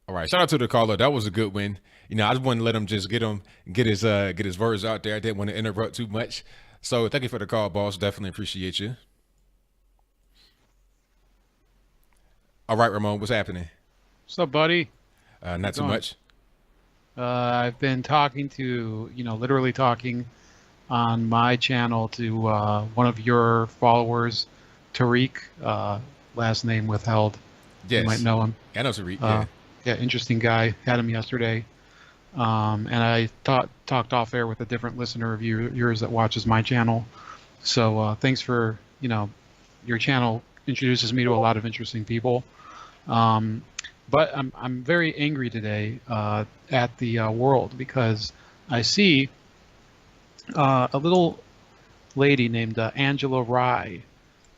All right, shout out to the caller. That was a good win. I just wanted to let him just get his words out there. I didn't want to interrupt too much. So thank you for the call, boss. Definitely appreciate you. All right, Ramon, what's happening? What's up, buddy? How's Not it too going? much. I've been talking to, literally talking on my channel to one of your followers, Tariq, last name withheld. You might Yes, know him. I know Tariq. Uh, Yeah, yeah, interesting guy. Had him yesterday. And I talked off air with a different listener of yours that watches my channel. So thanks for, your channel introduces me to a lot of interesting people. Um, but I'm very angry today at the world because I see a little lady named Angela Rye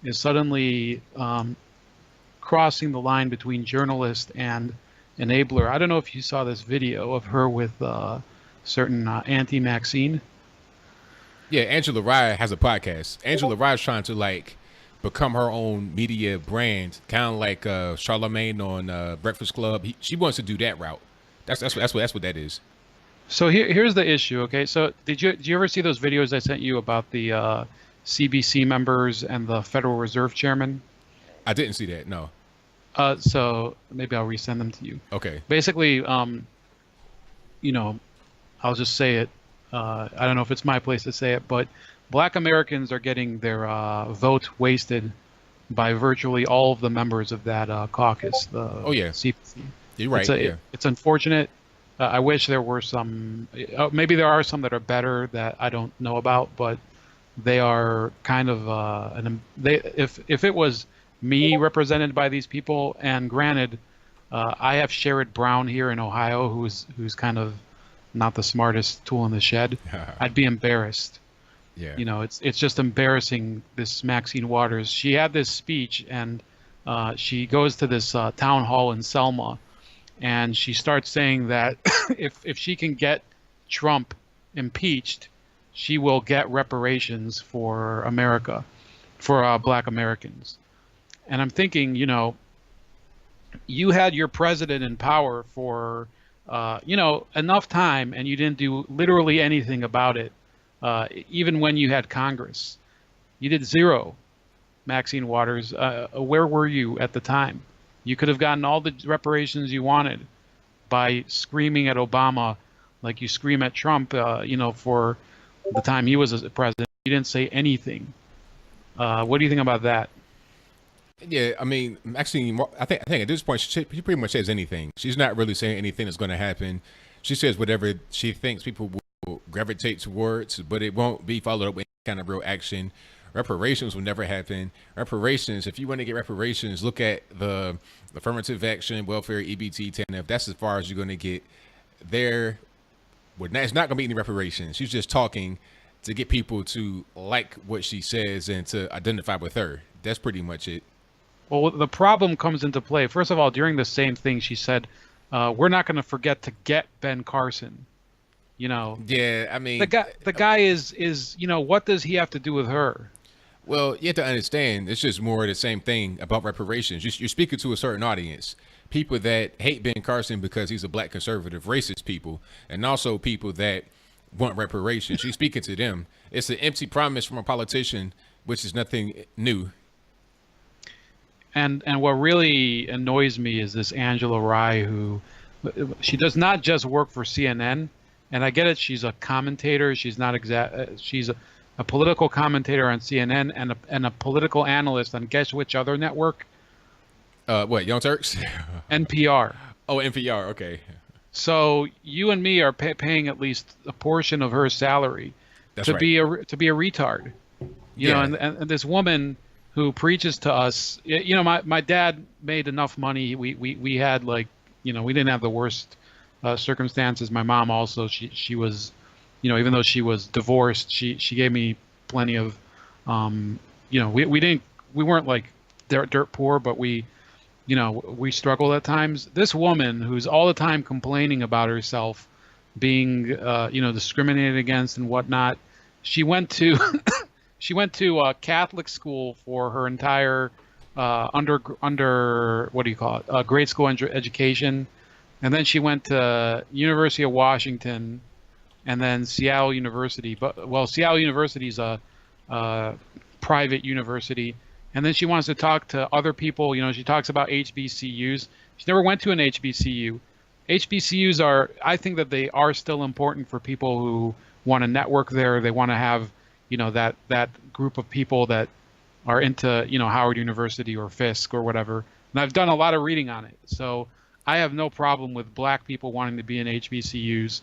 is suddenly crossing the line between journalist and enabler. I don't know if you saw this video of her with certain anti-Maxine. yeah. Angela Rye has a podcast. Angela Rye's trying to like become her own media brand, kind of like Charlemagne on Breakfast Club. She wants to do that route. That's what that is. So here's the issue. Okay, so did you ever see those videos I sent you about the CBC members and the Federal Reserve Chairman? I didn't see that. No. So maybe I'll resend them to you. Okay. Basically, you know, I'll just say it. I don't know if it's my place to say it, but Black Americans are getting their vote wasted by virtually all of the members of that caucus, Oh the yeah. CPC. You're right. Yeah. It's unfortunate. I wish there were some. Maybe there are some that are better that I don't know about, but they are kind of they if it was me represented by these people, and granted, I have Sherrod Brown here in Ohio, who's kind of not the smartest tool in the shed. I'd be embarrassed. Yeah. It's just embarrassing. This Maxine Waters, she had this speech, and she goes to this town hall in Selma, and she starts saying that if she can get Trump impeached, she will get reparations for America, for Black Americans. And I'm thinking, you had your president in power for, enough time, and you didn't do literally anything about it. Even when you had Congress, you did zero. Maxine Waters, where were you at the time? You could have gotten all the reparations you wanted by screaming at Obama like you scream at Trump, for the time he was a president. You didn't say anything. What do you think about that? Yeah, I mean, Maxine, I think at this point she pretty much says anything. She's not really saying anything that's going to happen. She says whatever she thinks people will gravitate towards, but it won't be followed up with any kind of real action. Reparations will never happen. Reparations, if you want to get reparations, look at the affirmative action, welfare, EBT, TANF. That's as far as you're going to get. There, it's not going to be any reparations. She's just talking to get people to like what she says and to identify with her. That's pretty much it. Well, the problem comes into play. First of all, during the same thing, she said, "We're not going to forget to get Ben Carson." You know, Yeah, I the mean, guy is what does he have to do with her? well, you have to understand, it's just more of the same thing about reparations. You're speaking to a certain audience, people that hate Ben Carson because he's a black conservative, racist people, and also people that want reparations. You're speaking to them. It's an empty promise from a politician, which is nothing new. And what really annoys me is this Angela Rye, who she does not just work for CNN, and I get it. She's a commentator. She's not exact. She's a political commentator on CNN and a political analyst on guess which other network? What, Young Turks? NPR. Oh, NPR. Okay, So you and me are paying at least a portion of her salary that's to right. be a retard. Yeah, And this woman who preaches to us, my dad made enough money. We had like, we didn't have the worst circumstances. My mom also, she was, even though she was divorced, she gave me plenty of, we weren't like dirt poor, but we struggled at times. This woman who's all the time complaining about herself being, discriminated against and whatnot, she went to she went to Catholic school for her entire under what do you call it, grade school education. and then she went to University of Washington, and then Seattle University. But well, Seattle University is a private university, and then she wants to talk to other people. She talks about HBCUs. She never went to an HBCU. HBCUs are, I think that they are still important for people who want to network there. They want to have, that group of people that are into, Howard University or Fisk or whatever. And I've done a lot of reading on it. So I have no problem with black people wanting to be in HBCUs,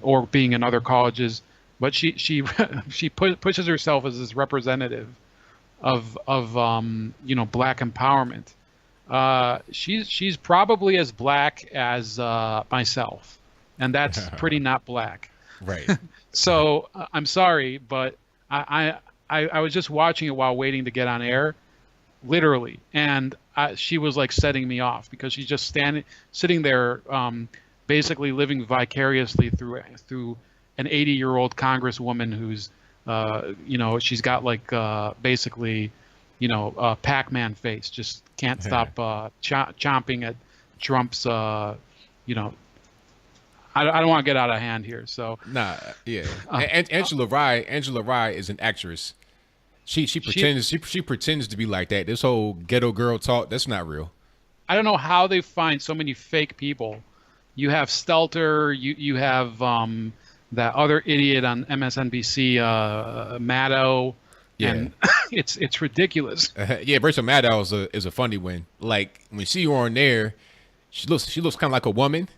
or being in other colleges. But she pushes herself as this representative of black empowerment. She's probably as black as myself, and that's pretty not black. Right. So I'm sorry, but I was just watching it while waiting to get on air, literally, and she was like setting me off because she's just sitting there, basically living vicariously through an 80-year-old congresswoman who's, she's got like basically, Pac-Man face, just can't stop chomping at Trump's, I don't want to get out of hand here. So Nah, yeah. And Angela Rye is an actress. She pretends to be like that. This whole ghetto girl talk, that's not real. I don't know how they find so many fake people. You have Stelter, you have that other idiot on MSNBC, Maddow, and it's ridiculous. Yeah, Rachel Maddow is a funny one. Like when you see her on there, she looks kind of like a woman,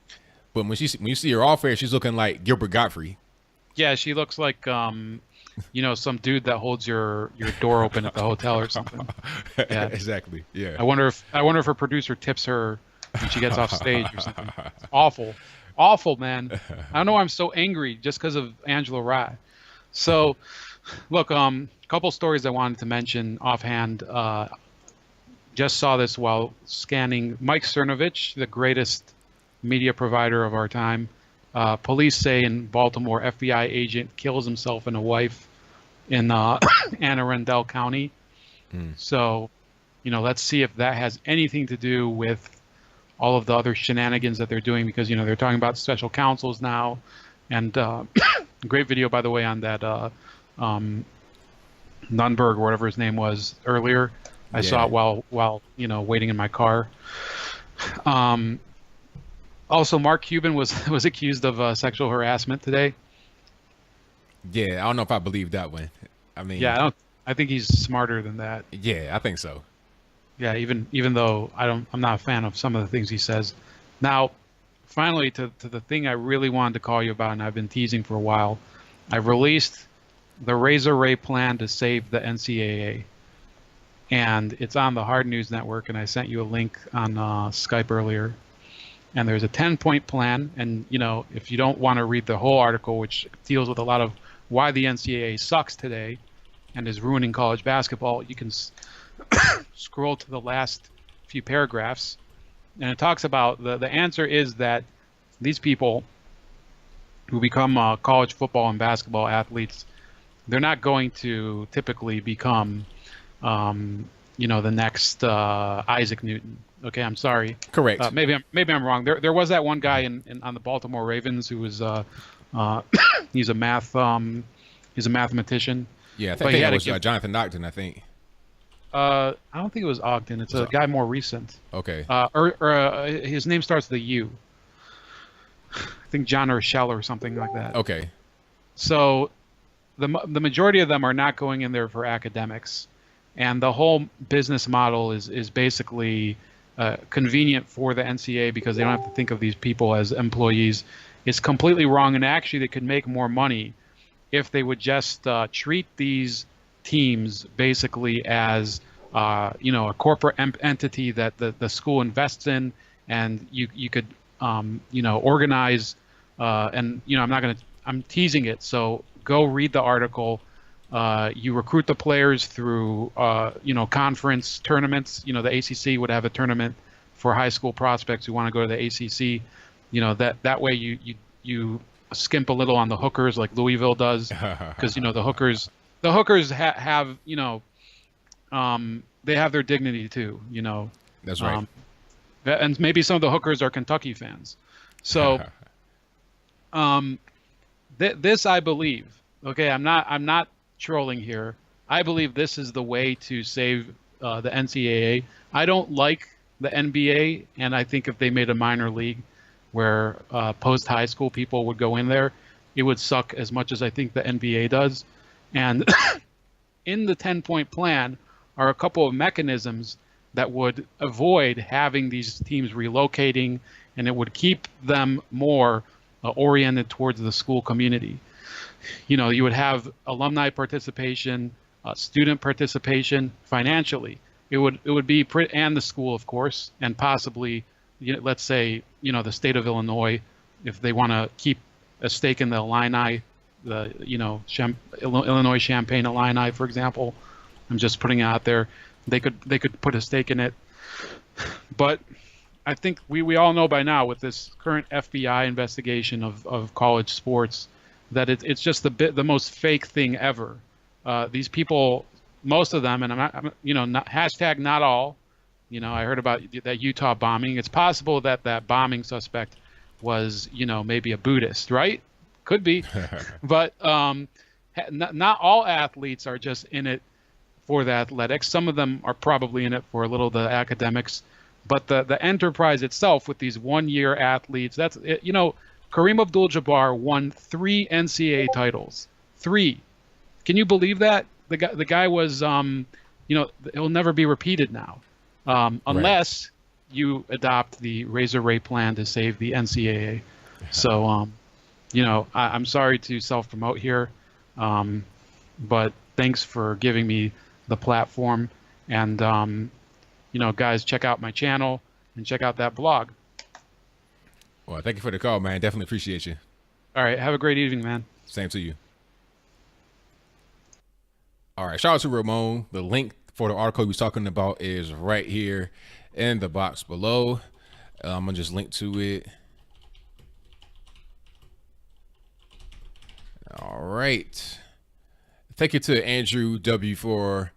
but when you see her off air, she's looking like Gilbert Gottfried. Yeah, she looks like some dude that holds your door open at the hotel or something. Yeah, exactly. Yeah. I wonder if her producer tips her when she gets off stage or something. It's awful, man. I don't know why I'm so angry just because of Angela Rye. So, look, a couple stories I wanted to mention offhand. Just saw this while scanning. Mike Cernovich, the greatest media provider of our time. Police say in Baltimore, FBI agent kills himself and a wife in Anne Arundel County. So, let's see if that has anything to do with all of the other shenanigans that they're doing, because, they're talking about special counsels now. And great video, by the way, on that Nunberg or whatever his name was earlier. I saw it while waiting in my car. Also, Mark Cuban was accused of sexual harassment today. Yeah, I don't know if I believe that one. I mean, yeah, I think he's smarter than that. Yeah, I think so. Yeah, even though I'm not a fan of some of the things he says. Now, finally, to the thing I really wanted to call you about, and I've been teasing for a while. I've released the Razor Ray plan to save the NCAA, and it's on the Hard News Network. And I sent you a link on Skype earlier. And there's a 10-point plan. And if you don't want to read the whole article, which deals with a lot of why the NCAA sucks today and is ruining college basketball, you can scroll to the last few paragraphs, and it talks about the answer is that these people who become college football and basketball athletes, they're not going to typically become the next Isaac Newton. Okay, I'm sorry. Correct. Maybe I'm wrong. There was that one guy on the Baltimore Ravens who was he's a mathematician. Yeah, I think it was Jonathan Ogden, I think. I don't think it was Ogden. It's a guy more recent. Okay. His name starts with a U. I think John Urshela or something like that. Okay. So the majority of them are not going in there for academics, and the whole business model is basically convenient for the NCAA because they don't have to think of these people as employees. It's completely wrong, and actually they could make more money if they would just treat these teams basically as a corporate entity that the school invests in, and you could organize and I'm teasing it, so go read the article. You recruit the players through conference tournaments. The ACC would have a tournament for high school prospects who want to go to the ACC. That way you skimp a little on the hookers like Louisville does, because the hookers have they have their dignity too. That's right. And maybe some of the hookers are Kentucky fans. So this I believe. Okay, I'm not trolling here. I believe this is the way to save the NCAA. I don't like the NBA, and I think if they made a minor league where post high school people would go in there, it would suck as much as I think the NBA does. And in the 10-point plan are a couple of mechanisms that would avoid having these teams relocating, and it would keep them more oriented towards the school community. You would have alumni participation, student participation financially. It would be and the school, of course, and possibly, let's say, the state of Illinois, if they want to keep a stake in the Illini, the Illinois Champaign Illini, for example. I'm just putting it out there. They could put a stake in it, but I think we all know by now with this current FBI investigation of college sports that it's just the most fake thing ever. These people, most of them, and not hashtag not all. I heard about that Utah bombing. It's possible that bombing suspect was maybe a Buddhist, right? Could be, but not all athletes are just in it for the athletics. Some of them are probably in it for a little the academics, but the enterprise itself with these 1-year athletes, that's it. Kareem Abdul-Jabbar won 3 NCAA titles. 3. Can you believe that? The guy was it'll never be repeated now, unless you adopt the Razor Ray plan to save the NCAA. So I'm sorry to self-promote here, but thanks for giving me the platform. And guys, check out my channel and check out that blog. Well, thank you for the call, man. Definitely appreciate you. All right, have a great evening, man. Same to you. All right, shout out to Ramon. The link for the article he was talking about is right here in the box below. I'm gonna just link to it. All right. Thank you to Andrew W for